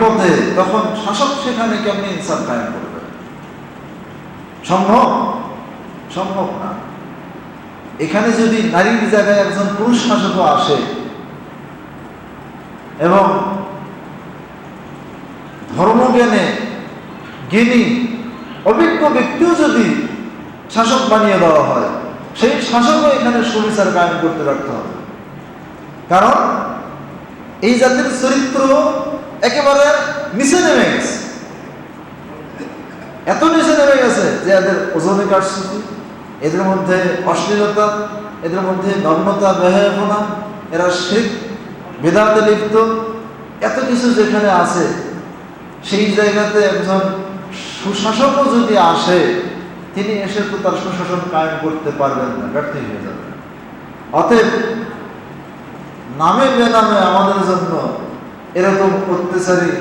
পথে, তখন শাসক সেখানে কেমনি ইনসাফ কায়েম করবে? সম্ভব? সম্ভব না। এখানে যদি নারীর জায়গায় একজন পুরুষ শাসকও আসে এবং ধর্মজ্ঞানে জ্ঞানী অভিজ্ঞ ব্যক্তিও যদি শাসক বানিয়ে দেওয়া হয়, সেই শাসকও এখানে সুবিচার কায়েম করতে রাখতে হবে। কারণ এই জাতির চরিত্র একেবারে নিচে নেমে গেছে, এত নিচে নেমে গেছে যে এদের ওজনে কারচুপি, এদের মধ্যে অশ্লীলতা, এদের মধ্যে নগ্নতা, বেহায়াপনা, এরা শিরক বিদআতে লিপ্ত, এত কিছু যেখানে আছে, সেই জায়গাতে একজন সুশাসকও যদি আসে, তিনি এসে তো তার সুশাসন কায়েম করতে পারবেন না, ব্যর্থ হয়ে যাবেন। অতএব নামে বেনামে আমাদের জন্য এরকম অত্যাচারী